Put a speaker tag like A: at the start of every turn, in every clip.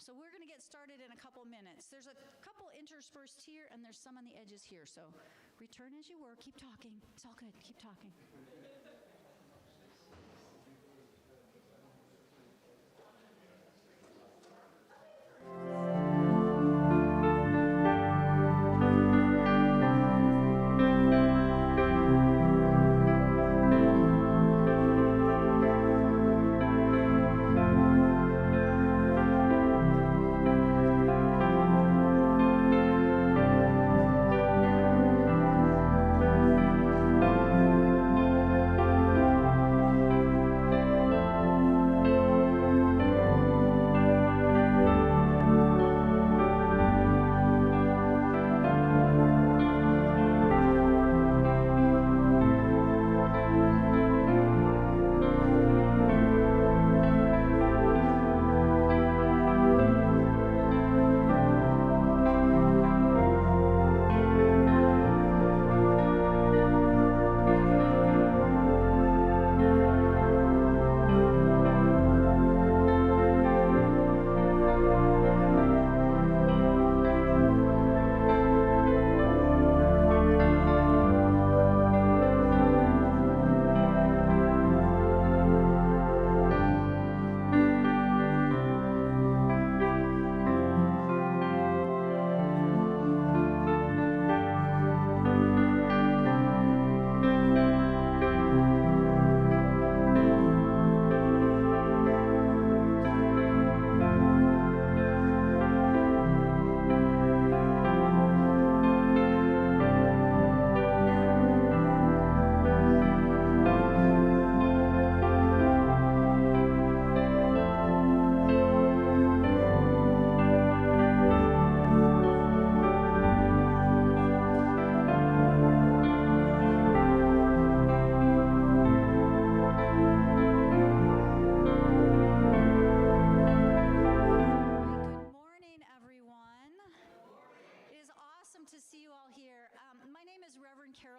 A: So we're going to get started in a couple minutes. There's a couple interspersed here, and there's some on the edges here. So return as you were. Keep talking. It's all good. Keep talking.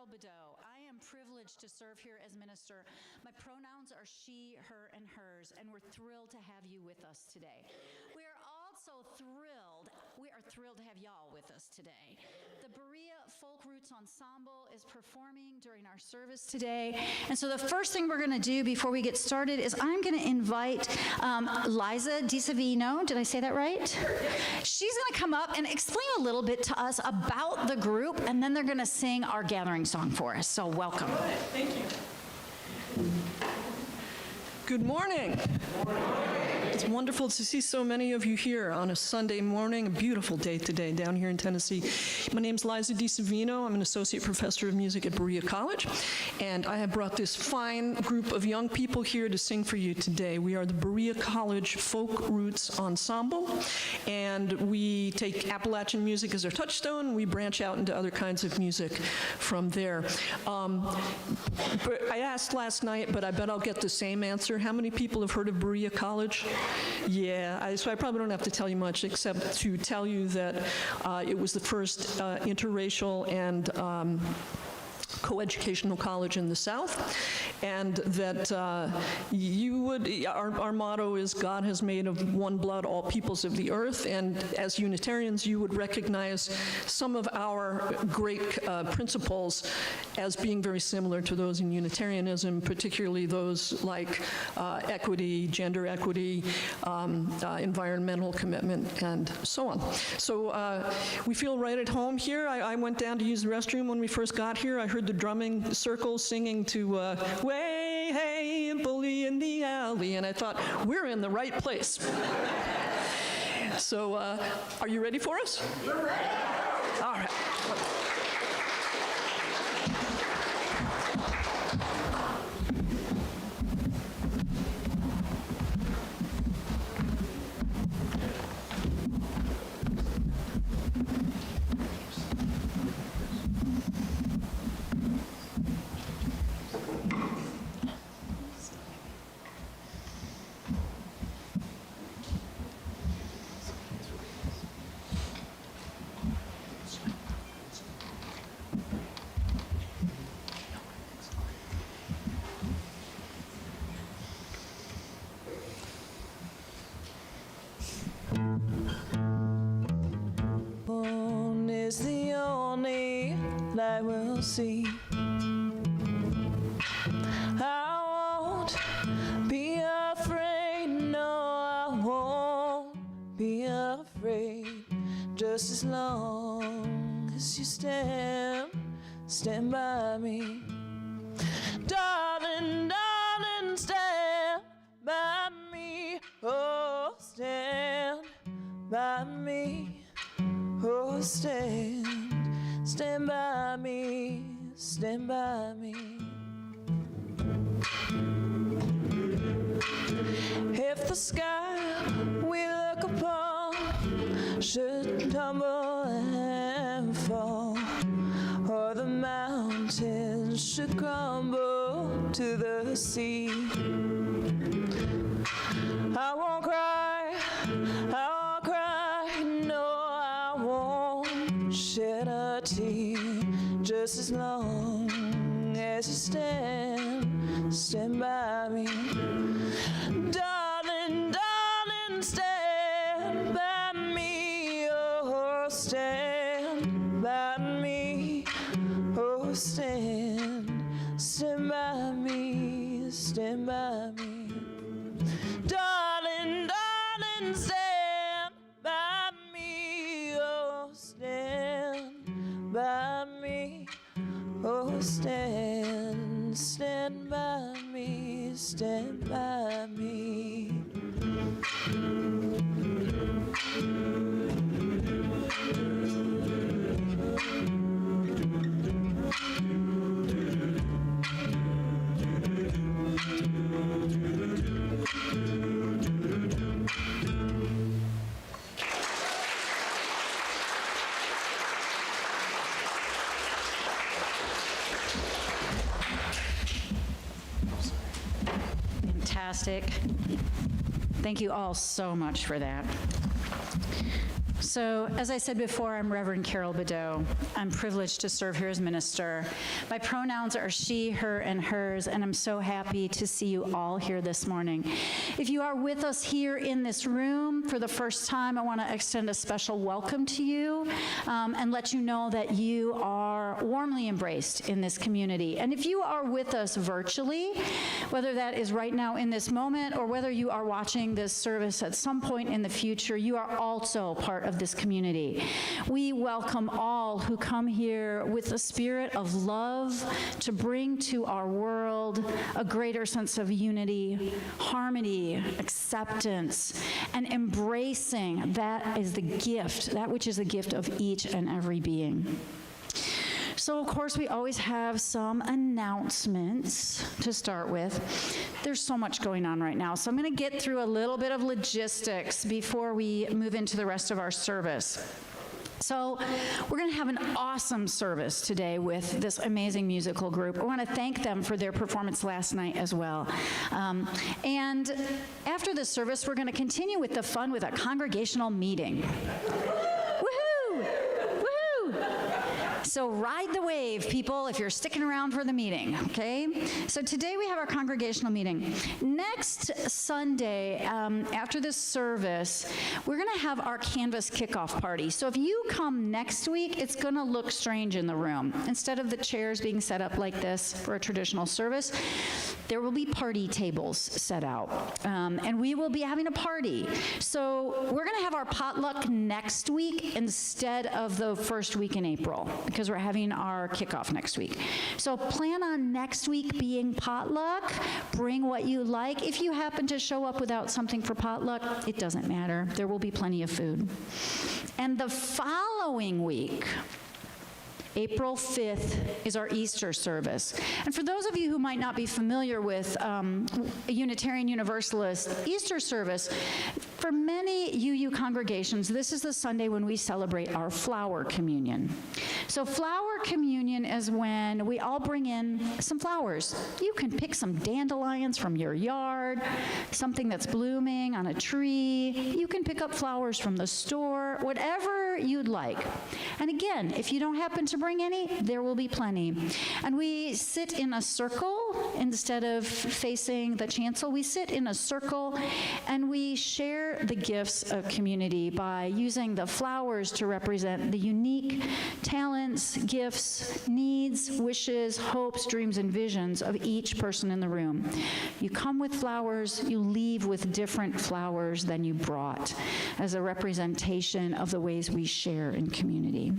A: Bodeau. I am privileged to serve here as minister. My pronouns are she, her, and hers, and we're thrilled to have you with us today. We are thrilled to have y'all with us today. The Berea Folk Roots Ensemble is performing during our service today. And so the first thing we're going to do before we get started is I'm going to invite Liza DiSavino. Did I say that right? She's going to come up and explain a little bit to us about the group, and then they're going to sing our gathering song for us. So welcome.
B: Thank you. Good morning. Good morning. It's wonderful to see so many of you here on a Sunday morning, a beautiful day today down here in Tennessee. My name's Liza DiSavino. I'm an associate professor of music at Berea College, and I have brought this fine group of young people here to sing for you today. We are the Berea College Folk Roots Ensemble, and we take Appalachian music as our touchstone. We branch out into other kinds of music from there. I asked last night, but I bet I'll get the same answer. How many people have heard of Berea College? Yeah, so I probably don't have to tell you much except to tell you that it was the first interracial and coeducational college in the South, and that our motto is God has made of one blood all peoples of the earth, and as Unitarians you would recognize some of our great principles as being very similar to those in Unitarianism, particularly those like equity, gender equity, environmental commitment, and so on. So we feel right at home here. I went down to use the restroom when we first got here. I heard the drumming circle singing to way, hey, bully in the alley, and I thought, we're in the right place. So are you ready for us? We're ready. All right.
C: light will see. I won't be afraid, no, I won't be afraid, just as long as you stand by me. Darling, darling, stand by me, oh, stand by me, oh, stand by me, stand by me. If the sky we look upon should tumble and fall, or the mountains should crumble to the sea, I won't cry, no, I won't shed a tear, just as long as you stand by me. Darling, darling, stand by me, oh, stand by me, oh, stand by me, stand by me. Darling, darling, stand by me, oh, stand by me, oh, stand by me, stand by me.
A: Fantastic. Thank you all so much for that. So, as I said before, I'm Reverend Carol Bodeau. I'm privileged to serve here as minister. My pronouns are she, her, and hers, and I'm so happy to see you all here this morning. If you are with us here in this room for the first time, I want to extend a special welcome to you and let you know that you are warmly embraced in this community. And if you are with us virtually, whether that is right now in this moment or whether you are watching this service at some point in the future, you are also part of this community. We welcome all who come here with a spirit of love to bring to our world a greater sense of unity, harmony, acceptance, and embracing that is the gift, that which is the gift of each and every being. So, of course, we always have some announcements to start with. There's so much going on right now, so I'm going to get through a little bit of logistics before we move into the rest of our service. So we're going to have an awesome service today with this amazing musical group. I want to thank them for their performance last night as well. And after the service, we're going to continue with the fun with a congregational meeting. Woohoo! Woohoo! So ride the wave, people, if you're sticking around for the meeting, okay? So today we have our congregational meeting. Next Sunday, after this service, we're going to have our Canvas kickoff party. So if you come next week, it's going to look strange in the room. Instead of the chairs being set up like this for a traditional service, there will be party tables set out, and we will be having a party. So we're going to have our potluck next week instead of the first week in April, because we're having our kickoff next week. So plan on next week being potluck. Bring what you like. If you happen to show up without something for potluck, it doesn't matter. There will be plenty of food. And the following week, April 5th, is our Easter service. And for those of you who might not be familiar with a Unitarian Universalist Easter service, for many UU congregations, this is the Sunday when we celebrate our flower communion. So flower communion is when we all bring in some flowers. You can pick some dandelions from your yard, something that's blooming on a tree. You can pick up flowers from the store, whatever you'd like. And again, if you don't happen to bring any, there will be plenty. And we sit in a circle instead of facing the chancel. We sit in a circle and we share the gifts of community by using the flowers to represent the unique talents, gifts, needs, wishes, hopes, dreams, and visions of each person in the room. You come with flowers, you leave with different flowers than you brought, as a representation of the ways we share in community.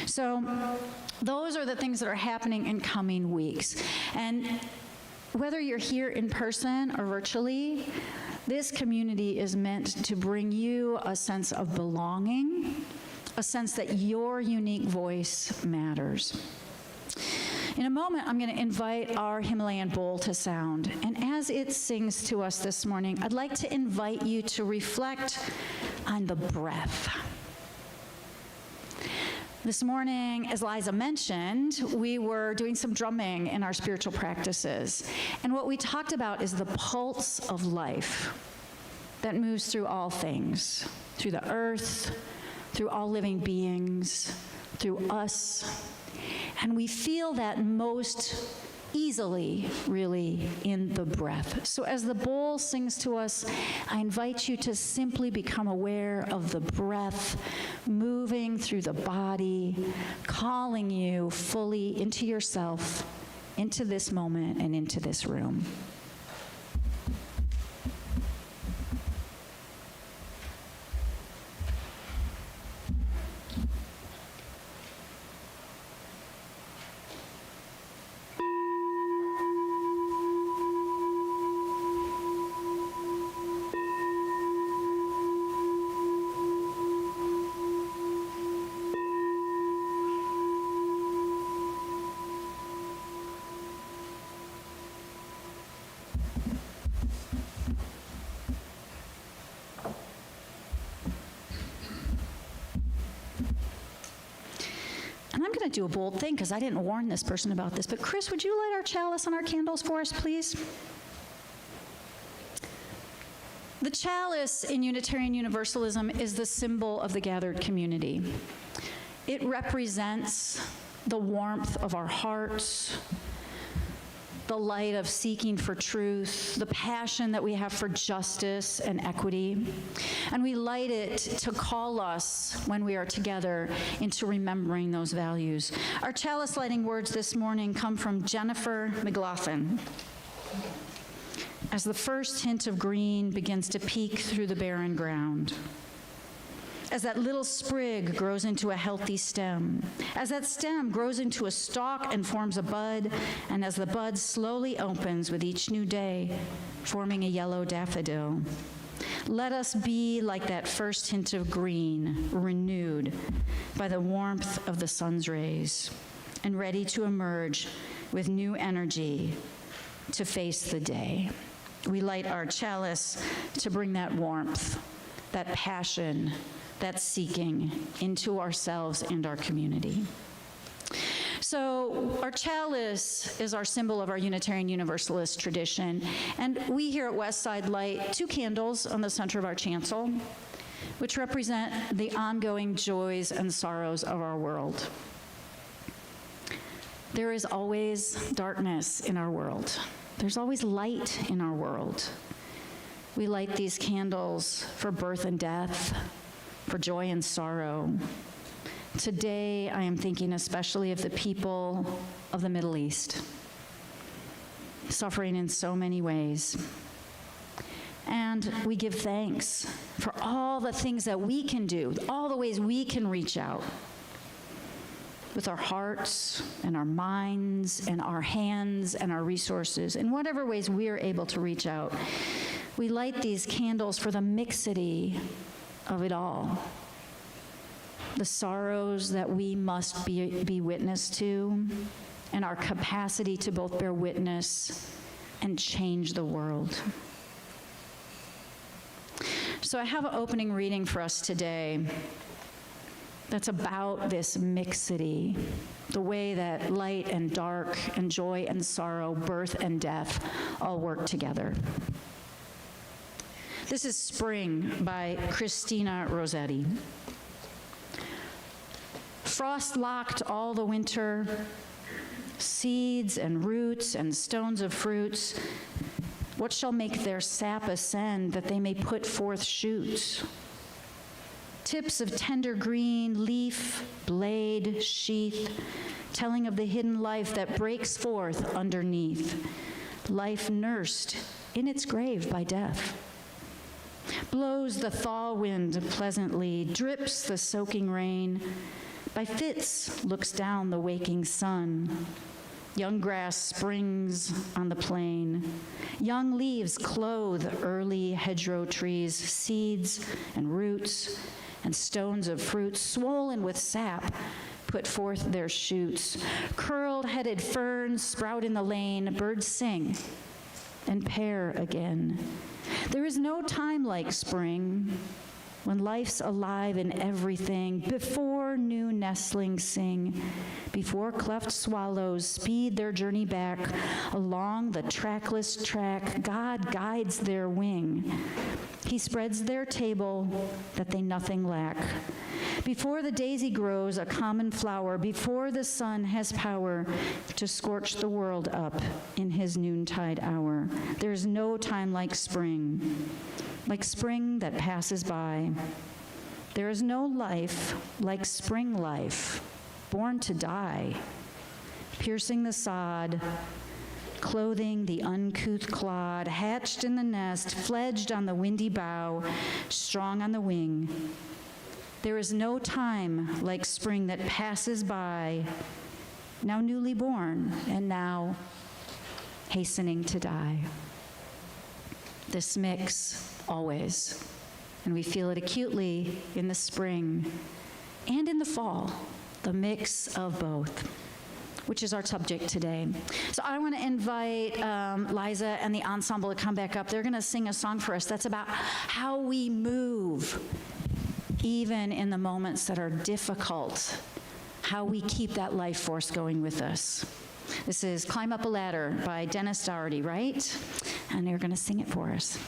A: So those are the things that are happening in coming weeks. And whether you're here in person or virtually, this community is meant to bring you a sense of belonging, a sense that your unique voice matters. In a moment, I'm going to invite our Himalayan bowl to sound. And as it sings to us this morning, I'd like to invite you to reflect on the breath. This morning, as Liza mentioned, we were doing some drumming in our spiritual practices. And what we talked about is the pulse of life that moves through all things, through the earth, through all living beings, through us. And we feel that most easily, really, in the breath. So as the bowl sings to us, I invite you to simply become aware of the breath moving through the body, calling you fully into yourself, into this moment, and into this room. And I'm going to do a bold thing because I didn't warn this person about this, but Chris, would you light our chalice and our candles for us, please? The chalice in Unitarian Universalism is the symbol of the gathered community. It represents the warmth of our hearts, the light of seeking for truth, the passion that we have for justice and equity. And we light it to call us, when we are together, into remembering those values. Our chalice lighting words this morning come from Jennifer McLaughlin. As the first hint of green begins to peek through the barren ground, as that little sprig grows into a healthy stem, as that stem grows into a stalk and forms a bud, and as the bud slowly opens with each new day, forming a yellow daffodil, let us be like that first hint of green, renewed by the warmth of the sun's rays, and ready to emerge with new energy to face the day. We light our chalice to bring that warmth, that passion, that seeking into ourselves and our community. So our chalice is our symbol of our Unitarian Universalist tradition, and we here at Westside light 2 candles on the center of our chancel, which represent the ongoing joys and sorrows of our world. There is always darkness in our world. There's always light in our world. We light these candles for birth and death, for joy and sorrow. Today, I am thinking especially of the people of the Middle East, suffering in so many ways. And we give thanks for all the things that we can do, all the ways we can reach out with our hearts and our minds and our hands and our resources, in whatever ways we are able to reach out. We light these candles for the mixity of it all. The sorrows that we must be witness to, and our capacity to both bear witness and change the world. So I have an opening reading for us today that's about this mixity, the way that light and dark and joy and sorrow, birth and death all work together. This is Spring by Christina Rossetti. Frost locked all the winter, seeds and roots and stones of fruits. What shall make their sap ascend, that they may put forth shoots? Tips of tender green, leaf, blade, sheath, telling of the hidden life that breaks forth underneath, life nursed in its grave by death. Blows the thaw wind pleasantly, drips the soaking rain, by fits looks down the waking sun. Young grass springs on the plain. Young leaves clothe early hedgerow trees, seeds and roots and stones of fruit, swollen with sap, put forth their shoots. Curled-headed ferns sprout in the lane, birds sing and pair again. There is no time like spring, when life's alive in everything, before new nestlings sing, before cleft swallows speed their journey back along the trackless track, God guides their wing. He spreads their table that they nothing lack. Before the daisy grows a common flower, before the sun has power to scorch the world up in his noontide hour, there's no time like spring that passes by. There is no life like spring life, born to die, piercing the sod, clothing the uncouth clod, hatched in the nest, fledged on the windy bough, strong on the wing. There is no time like spring that passes by, now newly born and now hastening to die. This mix always, and we feel it acutely in the spring and in the fall, the mix of both, which is our subject today. So I want to invite Liza and the ensemble to come back up. They're going to sing a song for us that's about how we move, even in the moments that are difficult, how we keep that life force going with us. This is Climb Up a Ladder by Dennis Doherty, right? And they're going to sing it for us.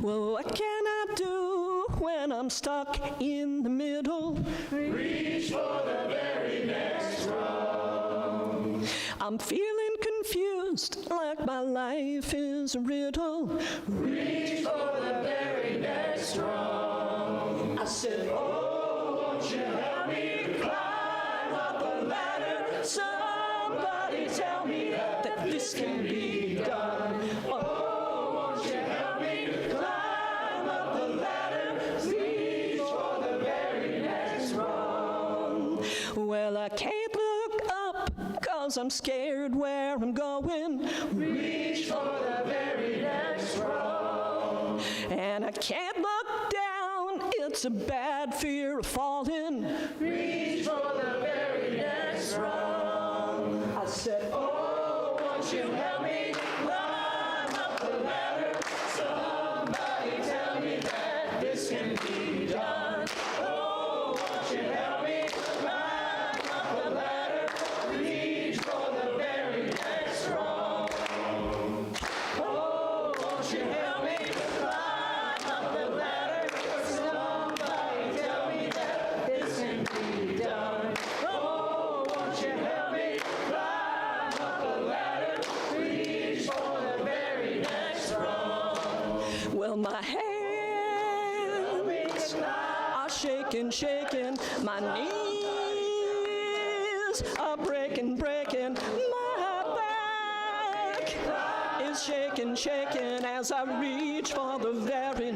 B: Well, what can I do when I'm stuck in the middle?
D: Reach for the very next rung.
B: I'm feeling confused, like my life is a riddle.
D: Reach for the very next rung.
B: I said,
D: oh, won't you help me to climb up the ladder? Somebody tell me that this can be done. Oh, won't you help me to climb up the ladder? Reach for the very next rung.
B: well, I can't look up, 'cause I'm scared where I'm going.
D: Reach for the very next rung.
B: And I can't look down, it's a bad fear of falling.
D: Reach for the very next rung.
B: I said,
D: oh, won't you help me climb up the ladder? Somebody tell me that this can be done. you help me climb up the ladder, reach for the very next rung? Oh, won't you help me climb up the ladder? Somebody tell me that this can be done. Oh, won't you help me climb up the ladder, reach for the very next rung?
B: Well, my hands are shaking, shaking. My knees are breaking, breaking. My back is shaking, shaking as I reach for the very.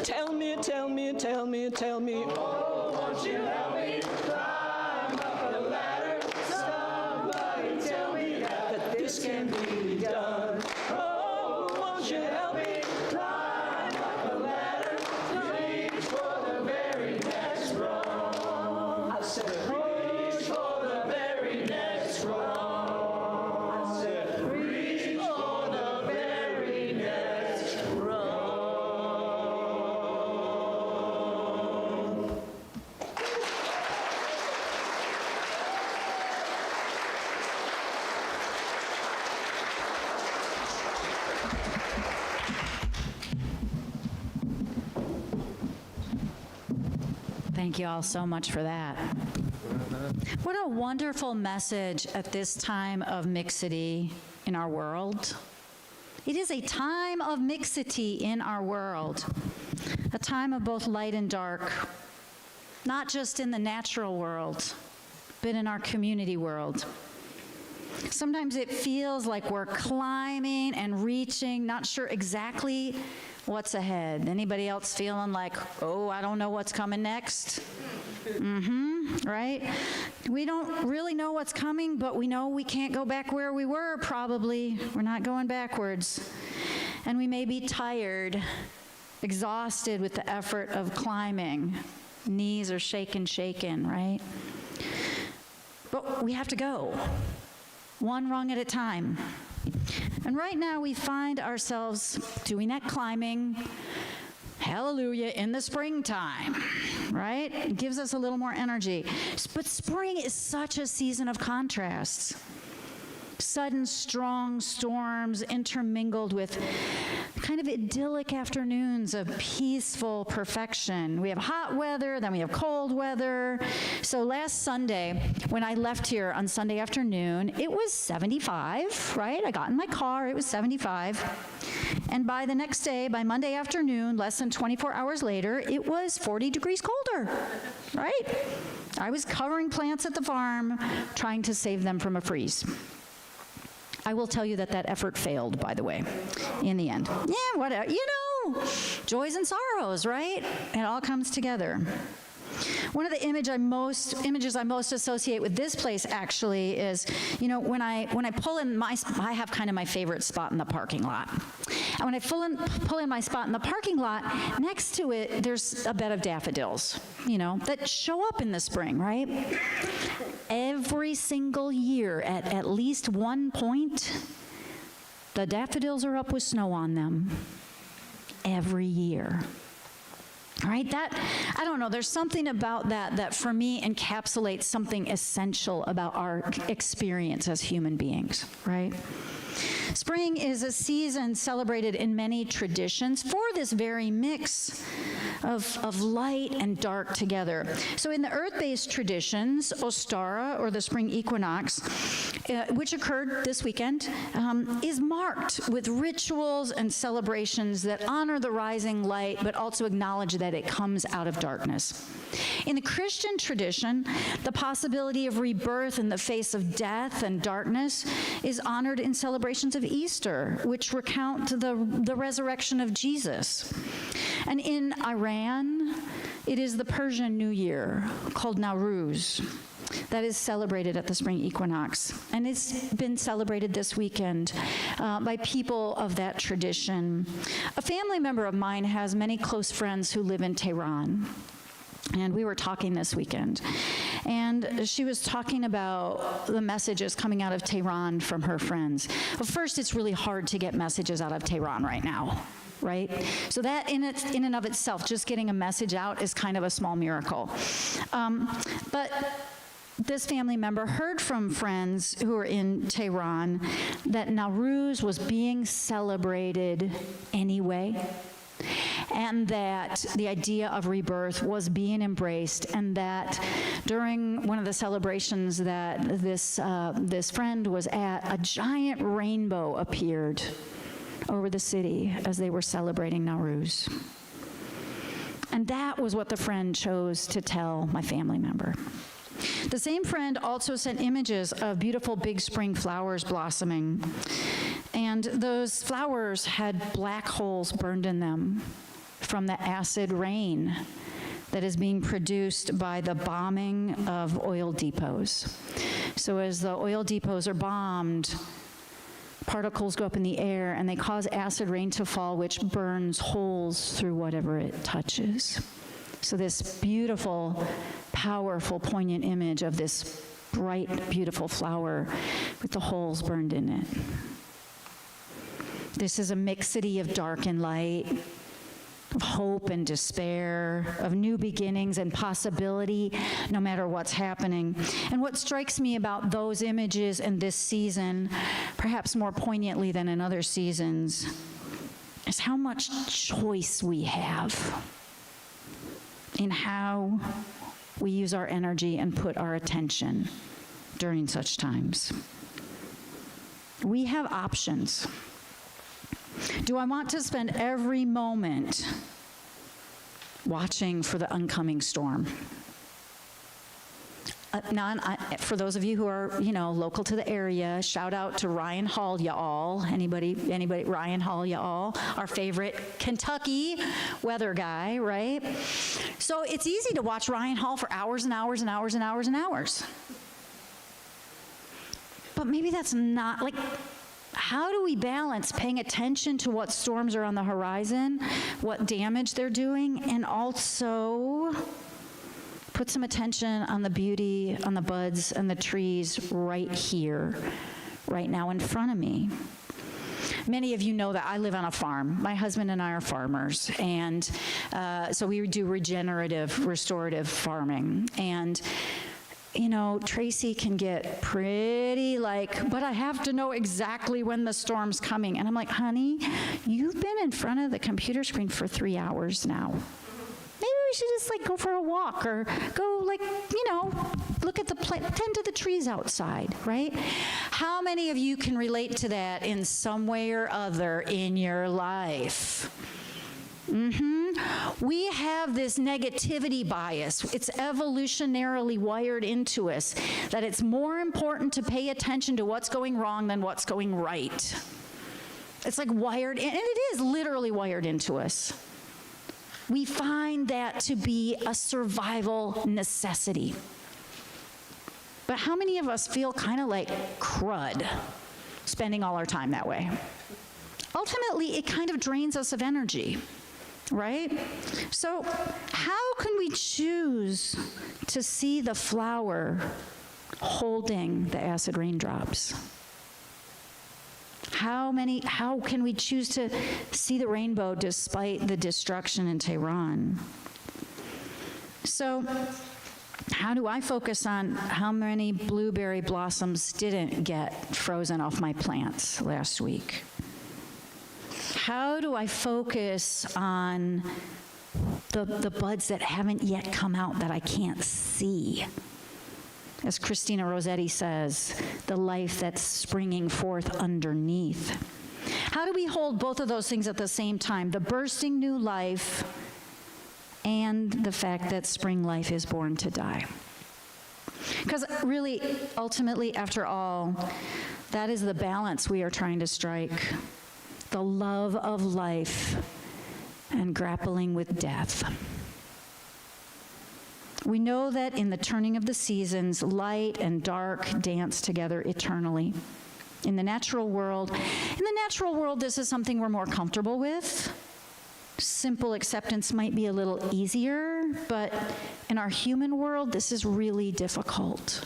B: Tell me, tell me, tell me, tell me.
D: Oh, won't you help me climb up the ladder? Somebody tell me that this can be done. Oh, won't you help me climb up the ladder? Reach for the very next rung. I said, reach for the very next rung. I said, reach for the very next rung.
A: Thank you all so much for that. What a wonderful message at this time of mixity in our world. It is a time of mixity in our world, a time of both light and dark, not just in the natural world, but in our community world. Sometimes it feels like we're climbing and reaching, not sure exactly what's ahead. Anybody else feeling like, oh, I don't know what's coming next? Right? We don't really know what's coming, but we know we can't go back where we were, probably. We're not going backwards. And we may be tired, exhausted with the effort of climbing. Knees are shaking, right? But we have to go, one rung at a time. And right now we find ourselves doing that climbing, hallelujah, in the springtime, right? It gives us a little more energy. But spring is such a season of contrasts. Sudden strong storms intermingled with kind of idyllic afternoons of peaceful perfection. We have hot weather, then we have cold weather. So last Sunday, when I left here on Sunday afternoon, it was 75, right? I got in my car, it was 75. And by the next day, by Monday afternoon, less than 24 hours later, it was 40 degrees colder, right? I was covering plants at the farm, trying to save them from a freeze. I will tell you that effort failed, by the way, in the end. Yeah, whatever, joys and sorrows, right? It all comes together. One of the images I most associate with this place actually is, when I pull in I have kind of my favorite spot in the parking lot. And when I pull in my spot in the parking lot, next to it, there's a bed of daffodils, that show up in the spring, right? Every single year at least one point, the daffodils are up with snow on them. Every year. All right, I don't know, there's something about that for me encapsulates something essential about our experience as human beings, right? Spring is a season celebrated in many traditions for this very mix of light and dark together. So in the earth-based traditions, Ostara, or the Spring Equinox, which occurred this weekend, is marked with rituals and celebrations that honor the rising light, but also acknowledge that it comes out of darkness. In the Christian tradition, the possibility of rebirth in the face of death and darkness is honored in celebrations of Easter, which recount the resurrection of Jesus. And in Iran, it is the Persian New Year, called Nowruz, that is celebrated at the Spring Equinox. And it's been celebrated this weekend by people of that tradition. A family member of mine has many close friends who live in Tehran. And we were talking this weekend, and she was talking about the messages coming out of Tehran from her friends. Well, first, it's really hard to get messages out of Tehran right now, right? So that in and of itself, just getting a message out is kind of a small miracle. But this family member heard from friends who were in Tehran that Nowruz was being celebrated anyway, and that the idea of rebirth was being embraced, and that during one of the celebrations that this friend was at, a giant rainbow appeared over the city as they were celebrating Nowruz. And that was what the friend chose to tell my family member. The same friend also sent images of beautiful big spring flowers blossoming, and those flowers had black holes burned in them from the acid rain that is being produced by the bombing of oil depots. So as the oil depots are bombed, particles go up in the air and they cause acid rain to fall, which burns holes through whatever it touches. So this beautiful, powerful, poignant image of this bright, beautiful flower with the holes burned in it. This is a mixity of dark and light, of hope and despair, of new beginnings and possibility, no matter what's happening. And what strikes me about those images in this season, perhaps more poignantly than in other seasons, is how much choice we have in how we use our energy and put our attention during such times. We have options. Do I want to spend every moment watching for the oncoming storm? For those of you who are, local to the area, shout out to Ryan Hall, y'all. Anybody, Ryan Hall, y'all, our favorite Kentucky weather guy, right? So it's easy to watch Ryan Hall for hours and hours and hours and hours and hours. But maybe that's not, how do we balance paying attention to what storms are on the horizon, what damage they're doing, and also put some attention on the beauty, on the buds and the trees right here, right now in front of me? Many of you know that I live on a farm. My husband and I are farmers, and so we do restorative farming. And Tracy can get pretty but I have to know exactly when the storm's coming. And I'm like, honey, you've been in front of the computer screen for 3 hours now. Maybe we should just go for a walk, or go look at tend to the trees outside, right? How many of you can relate to that in some way or other in your life? We have this negativity bias. It's evolutionarily wired into us that it's more important to pay attention to what's going wrong than what's going right. It's wired, and it is literally wired into us. We find that to be a survival necessity. But how many of us feel kind of like crud spending all our time that way? Ultimately, it kind of drains us of energy. Right? So how can we choose to see the flower holding the acid raindrops? How can we choose to see the rainbow despite the destruction in Tehran? So how do I focus on how many blueberry blossoms didn't get frozen off my plants last week? How do I focus on the buds that haven't yet come out that I can't see? As Christina Rossetti says, the life that's springing forth underneath. How do we hold both of those things at the same time? The bursting new life and the fact that spring life is born to die. Because really, ultimately, after all, that is the balance we are trying to strike. The love of life and grappling with death. We know that in the turning of the seasons, light and dark dance together eternally. In the natural world, this is something we're more comfortable with. Simple acceptance might be a little easier, but in our human world, this is really difficult.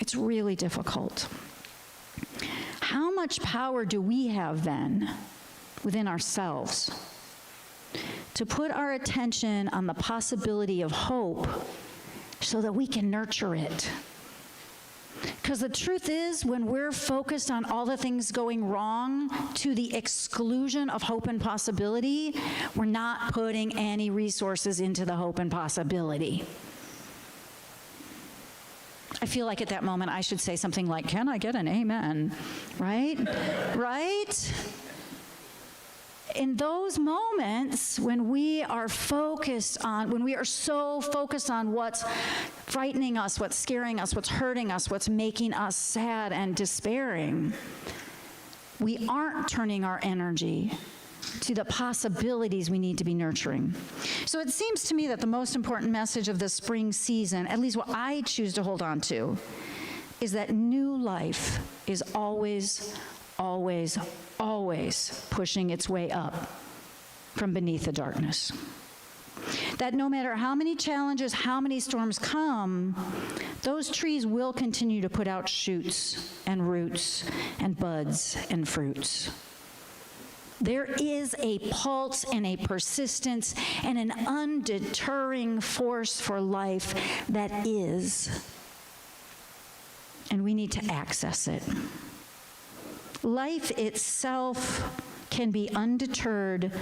A: It's really difficult. How much power do we have then within ourselves to put our attention on the possibility of hope so that we can nurture it? Because the truth is, when we're focused on all the things going wrong to the exclusion of hope and possibility, we're not putting any resources into the hope and possibility. I feel like at that moment I should say something like, "Can I get an amen?" Right? Right? In those moments when we are so focused on what's frightening us, what's scaring us, what's hurting us, what's making us sad and despairing, we aren't turning our energy to the possibilities we need to be nurturing. So it seems to me that the most important message of the spring season, at least what I choose to hold on to, is that new life is always, always, always pushing its way up from beneath the darkness. That no matter how many challenges, how many storms come, those trees will continue to put out shoots and roots and buds and fruits. There is a pulse and a persistence and an undeterring force for life that is, and we need to access it. Life itself can be undeterred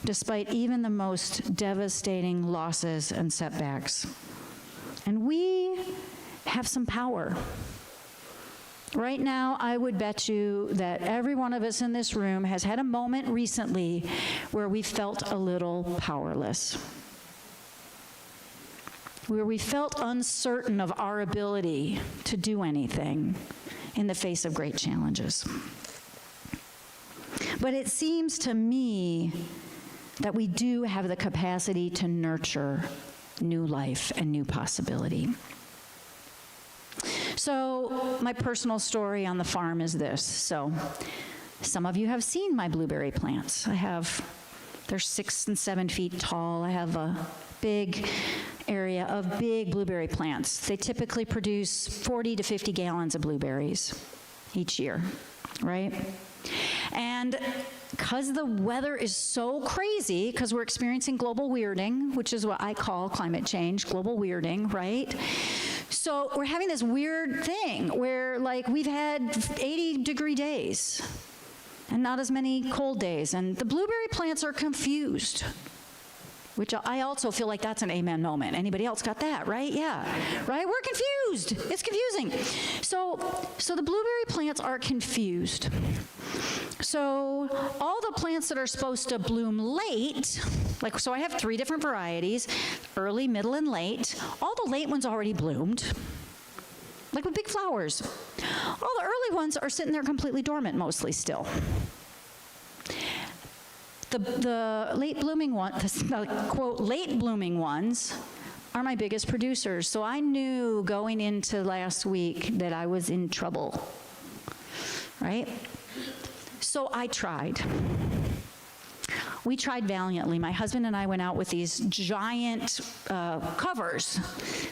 A: despite even the most devastating losses and setbacks. And we have some power. Right now, I would bet you that every one of us in this room has had a moment recently where we felt a little powerless, where we felt uncertain of our ability to do anything in the face of great challenges. But it seems to me that we do have the capacity to nurture new life and new possibility. So my personal story on the farm is this. So some of you have seen my blueberry plants. They're 6 and 7 feet tall. I have a big area of big blueberry plants. They typically produce 40 to 50 gallons of blueberries each year, right? And because the weather is so crazy, because we're experiencing global weirding, which is what I call climate change, global weirding, right? So we're having this weird thing where, like, we've had 80-degree days and not as many cold days, and the blueberry plants are confused, which I also feel like that's an amen moment. Anybody else got that, right? Yeah, right? We're confused. It's confusing. So the blueberry plants are confused. So all the plants that are supposed to bloom late, so I have 3 different varieties, early, middle, and late. All the late ones already bloomed, like with big flowers. All the early ones are sitting there completely dormant, mostly still. The late blooming ones, quote, late blooming ones are my biggest producers. So I knew going into last week that I was in trouble, right? So I tried. We tried valiantly. My husband and I went out with these giant covers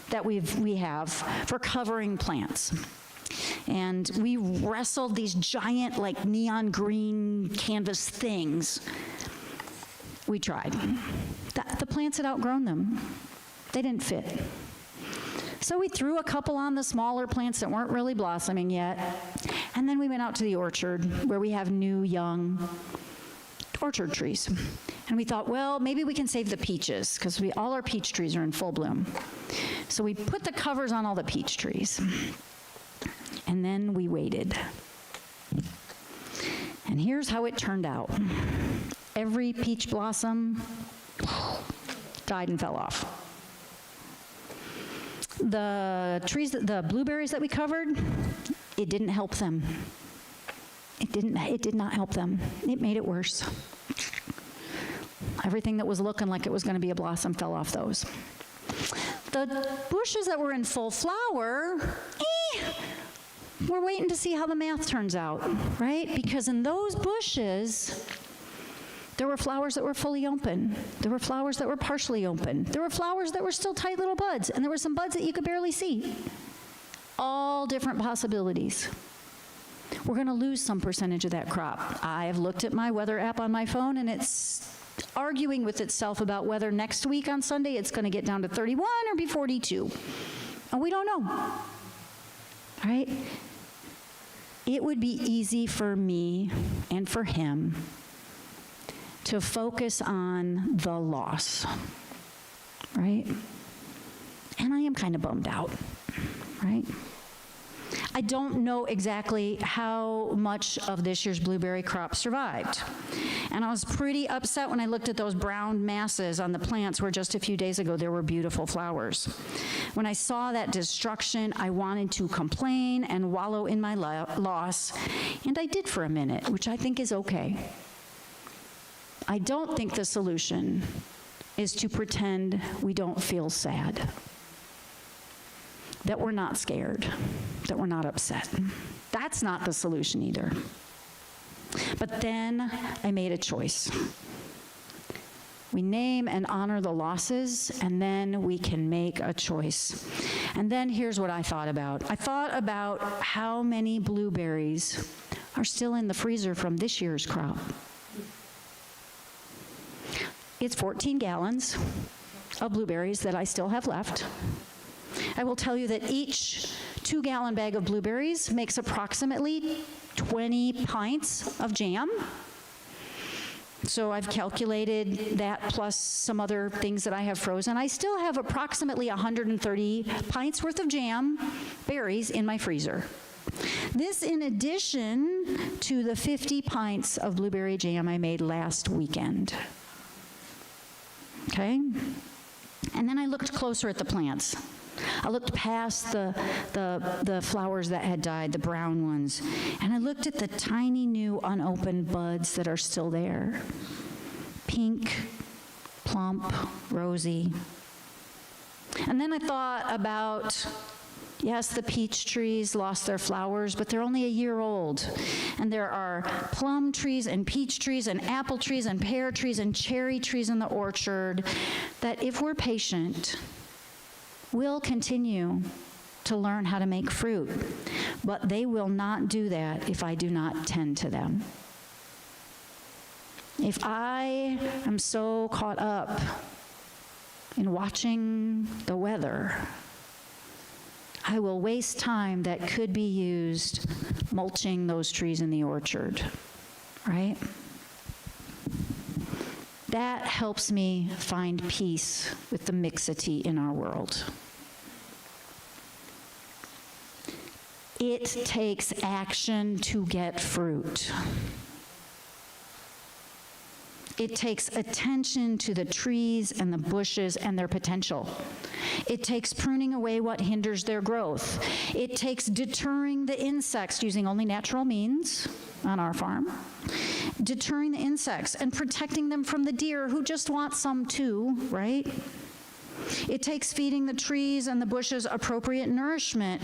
A: that we have for covering plants. And we wrestled these giant, neon green canvas things. We tried. The plants had outgrown them. They didn't fit. So we threw a couple on the smaller plants that weren't really blossoming yet. And then we went out to the orchard where we have new, young orchard trees. And we thought, well, maybe we can save the peaches because all our peach trees are in full bloom. So we put the covers on all the peach trees. And then we waited. And here's how it turned out. Every peach blossom died and fell off. The blueberries that we covered, it didn't help them. It did not help them. It made it worse. Everything that was looking like it was going to be a blossom fell off those. The bushes that were in full flower, we're waiting to see how the math turns out, right? Because in those bushes, There were flowers that were fully open. There were flowers that were partially open. There were flowers that were still tight little buds, and there were some buds that you could barely see. All different possibilities. We're going to lose some percentage of that crop. I have looked at my weather app on my phone, and it's arguing with itself about whether next week on Sunday it's going to get down to 31 or be 42. And we don't know. All right? It would be easy for me and for him to focus on the loss, right? And I am kind of bummed out, right? I don't know exactly how much of this year's blueberry crop survived. And I was pretty upset when I looked at those brown masses on the plants where just a few days ago there were beautiful flowers. When I saw that destruction, I wanted to complain and wallow in my loss, and I did for a minute, which I think is okay. I don't think the solution is to pretend we don't feel sad, that we're not scared, that we're not upset. That's not the solution either. But then I made a choice. We name and honor the losses, and then we can make a choice. And then here's what I thought about. I thought about how many blueberries are still in the freezer from this year's crop. It's 14 gallons of blueberries that I still have left. I will tell you that each 2-gallon bag of blueberries makes approximately 20 pints of jam. So I've calculated that plus some other things that I have frozen. I still have approximately 130 pints worth of jam, berries, in my freezer. This in addition to the 50 pints of blueberry jam I made last weekend. Okay? And then I looked closer at the plants. I looked past the flowers that had died, the brown ones, and I looked at the tiny new unopened buds that are still there. Pink, plump, rosy. And then I thought about, yes, the peach trees lost their flowers, but they're only a year old. And there are plum trees and peach trees and apple trees and pear trees and cherry trees in the orchard that, if we're patient, will continue to learn how to make fruit. But they will not do that if I do not tend to them. If I am so caught up in watching the weather, I will waste time that could be used mulching those trees in the orchard, right? That helps me find peace with the mixity in our world. It takes action to get fruit. It takes attention to the trees and the bushes and their potential. It takes pruning away what hinders their growth. It takes deterring the insects using only natural means on our farm. Deterring the insects and protecting them from the deer who just want some too, right? It takes feeding the trees and the bushes appropriate nourishment,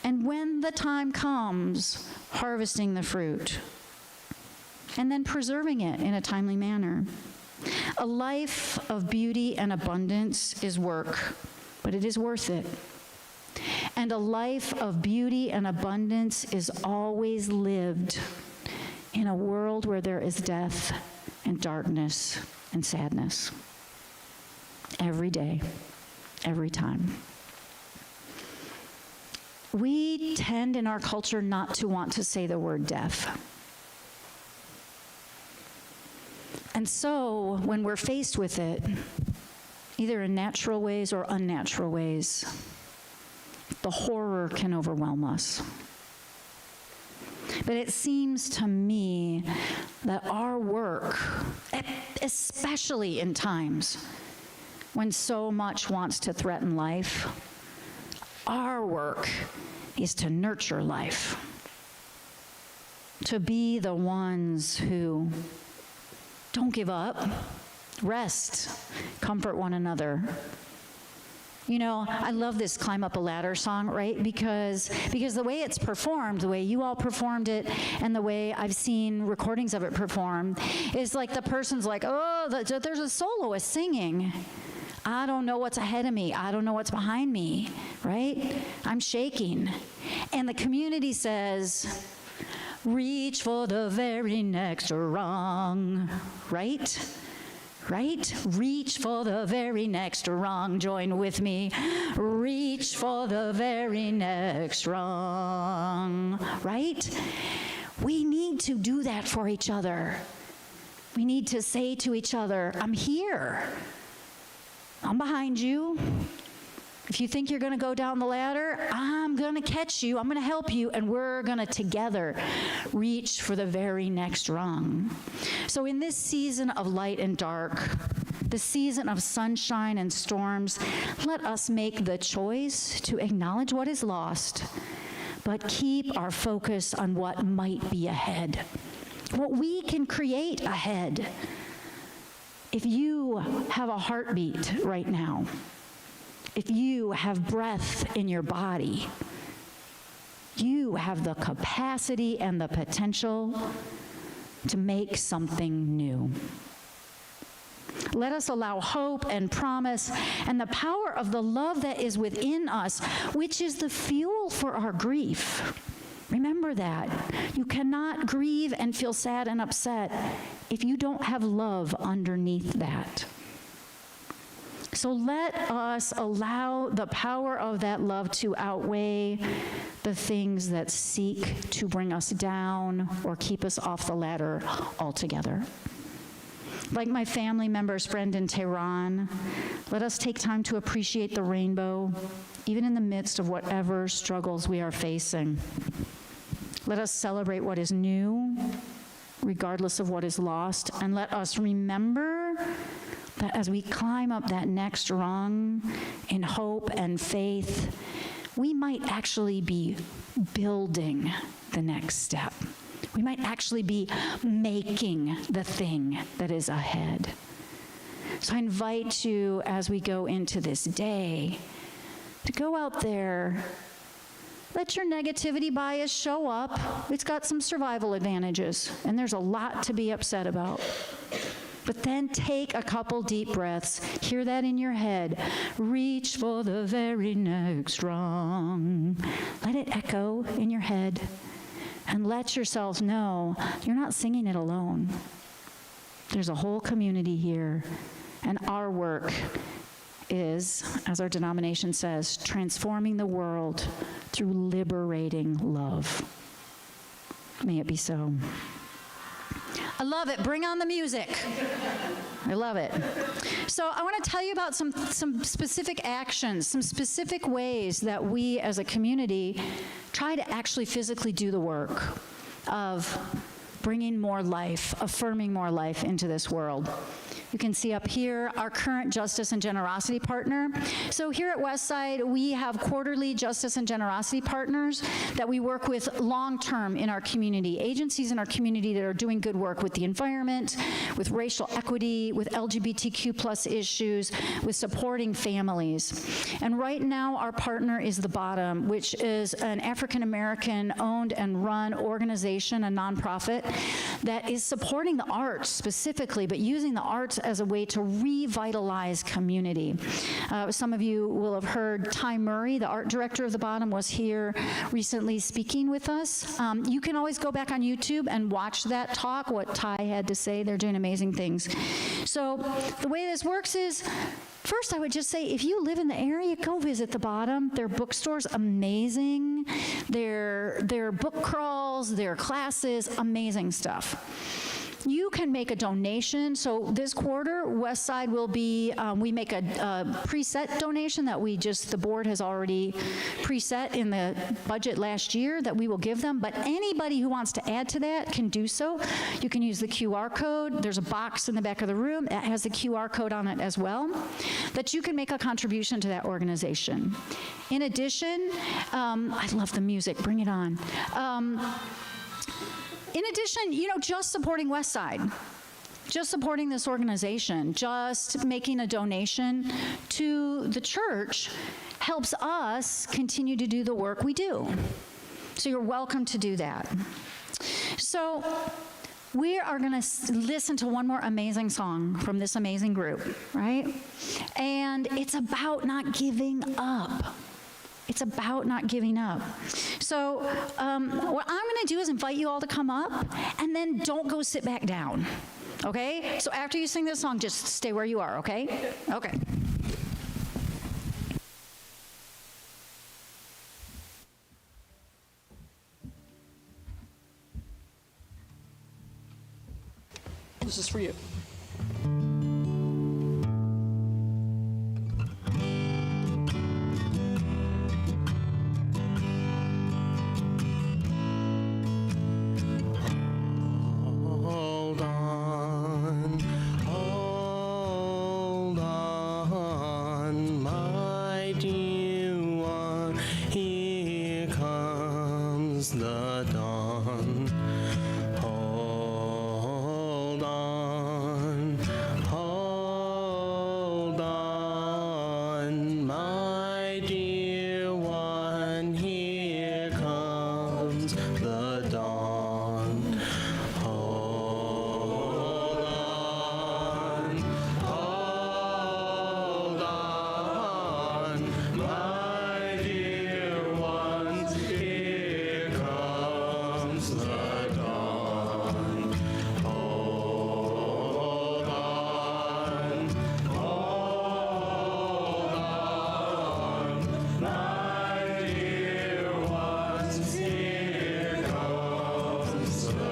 A: and when the time comes, harvesting the fruit, and then preserving it in a timely manner. A life of beauty and abundance is work, but it is worth it. And a life of beauty and abundance is always lived in a world where there is death and darkness and sadness. Every day, every time. We tend in our culture not to want to say the word death. And so, when we're faced with it, either in natural ways or unnatural ways, the horror can overwhelm us. But it seems to me that our work, especially in times when so much wants to threaten life, our work is to nurture life, to be the ones who don't give up, rest, comfort one another, You know, I love this Climb Up a Ladder song, right? Because the way it's performed, the way you all performed it, and the way I've seen recordings of it performed, is like the person's like, oh, there's a soloist singing. I don't know what's ahead of me. I don't know what's behind me, right? I'm shaking. And the community says, reach for the very next rung, right? Right? Reach for the very next rung. Join with me. Reach for the very next rung. Right? We need to do that for each other. We need to say to each other, I'm here. I'm behind you. If you think you're going to go down the ladder, I'm going to catch you. I'm going to help you, and we're going to together reach for the very next rung. So in this season of light and dark, the season of sunshine and storms, let us make the choice to acknowledge what is lost, but keep our focus on what might be ahead, what we can create ahead. If you have a heartbeat right now, if you have breath in your body, you have the capacity and the potential to make something new. Let us allow hope and promise and the power of the love that is within us, which is the fuel for our grief. Remember that. You cannot grieve and feel sad and upset if you don't have love underneath that. So let us allow the power of that love to outweigh the things that seek to bring us down or keep us off the ladder altogether. Like my family member's friend in Tehran, let us take time to appreciate the rainbow, even in the midst of whatever struggles we are facing. Let us celebrate what is new, regardless of what is lost, and let us remember that as we climb up that next rung in hope and faith, we might actually be building the next step. We might actually be making the thing that is ahead. So I invite you, as we go into this day, to go out there. Let your negativity bias show up. It's got some survival advantages, and there's a lot to be upset about. But then take a couple deep breaths. Hear that in your head. Reach for the very next rung. Let it echo in your head. And let yourselves know you're not singing it alone. There's a whole community here. And our work is, as our denomination says, transforming the world through liberating love. May it be so. I love it. Bring on the music. I love it. So I want to tell you about some specific actions, some specific ways that we as a community try to actually physically do the work of bringing more life, affirming more life into this world. You can see up here our current Justice and Generosity partner. So here at Westside, we have quarterly Justice and Generosity partners that we work with long-term in our community, agencies in our community that are doing good work with the environment, with racial equity, with LGBTQ plus issues, with supporting families. And right now, our partner is the Bottom, which is an African-American owned and run organization, a nonprofit, that is supporting the arts specifically, but using the arts as a way to revitalize community. Some of you will have heard Ty Murray, the art director of the Bottom, was here recently speaking with us. You can always go back on YouTube and watch that talk, what Ty had to say. They're doing amazing things. So the way this works is, first, I would just say, if you live in the area, go visit the Bottom. Their bookstore's amazing. Their book crawls, their classes, amazing stuff. You can make a donation. So this quarter, Westside will be, we make a preset donation that the board has already preset in the budget last year that we will give them. But anybody who wants to add to that can do so. You can use the QR code. There's a box in the back of the room that has the QR code on it as well, that you can make a contribution to that organization. In addition, I love the music. Bring it on. In addition, just supporting Westside. just supporting this organization, just making a donation to the church helps us continue to do the work we do. So you're welcome to do that. So we are going to listen to one more amazing song from this amazing group, right? And it's about not giving up. It's about not giving up. So what I'm going to do is invite you all to come up, and then don't go sit back down, okay? So after you sing this song, just stay where you are, okay? Okay.
B: This is for you.
E: Hold on, my dear one, here comes the dawn. Hold on, my dear one, here comes the dawn. Hold on, my dear ones, here comes the dawn. Hold on, my dear ones, here comes the dawn. My dear ones, here comes the dawn.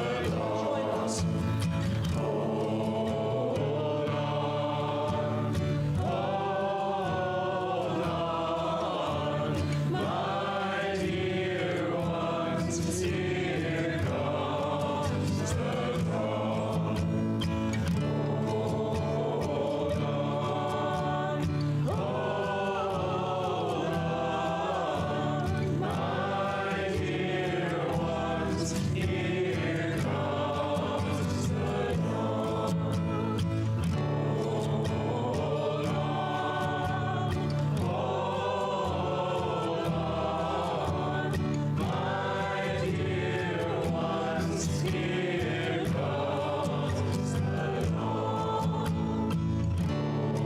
E: My dear ones, here comes the dawn. My dear ones,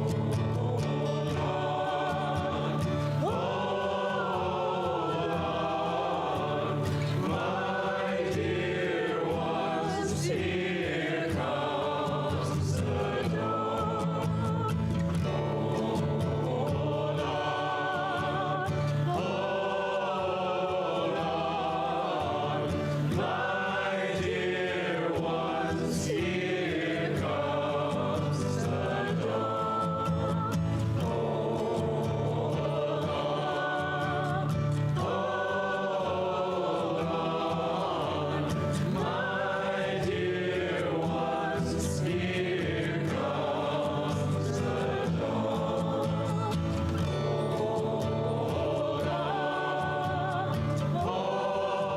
E: here comes the dawn. My dear ones, here comes the dawn. My dear ones, here comes the dawn. My dear ones, here comes the dawn. My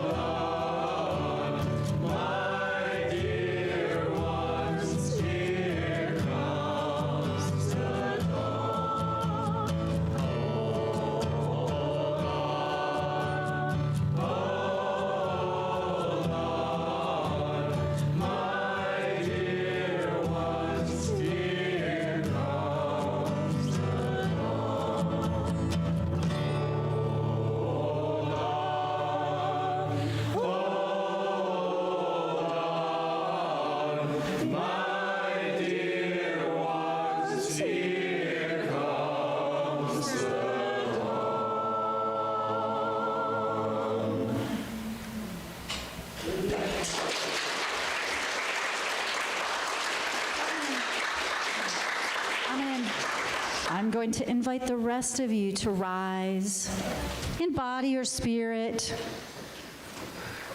E: dear ones, here comes the dawn. My dear ones, here comes the dawn. My dear ones, here comes the dawn.
A: I'm going to invite the rest of you to rise in body or spirit.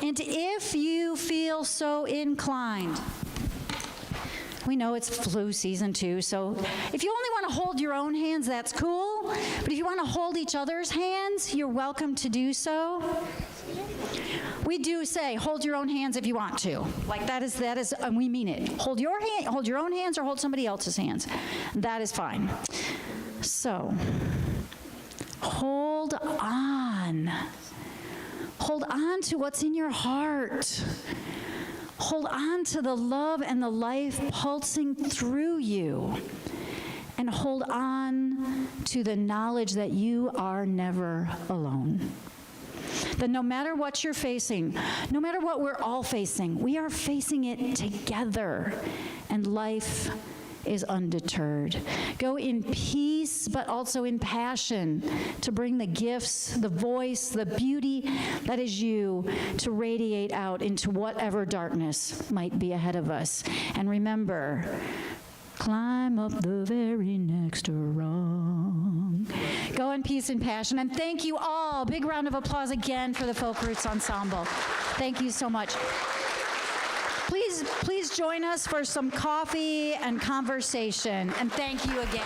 A: And if you feel so inclined, We know it's flu season too, so if you only want to hold your own hands, that's cool. But if you want to hold each other's hands, you're welcome to do so. We do say, hold your own hands if you want to. Like that is, and we mean it. Hold your own hands or hold somebody else's hands. That is fine. So, hold on. Hold on to what's in your heart. Hold on to the love and the life pulsing through you. And hold on to the knowledge that you are never alone. That no matter what you're facing, no matter what we're all facing, we are facing it together. And life is undeterred. Go in peace, but also in passion, to bring the gifts, the voice, the beauty that is you to radiate out into whatever darkness might be ahead of us. And remember, climb up the very next rung. Go in peace and passion. And thank you all. Big round of applause again for the Folk Roots Ensemble. Thank you so much. Please join us for some coffee and conversation. And thank you again.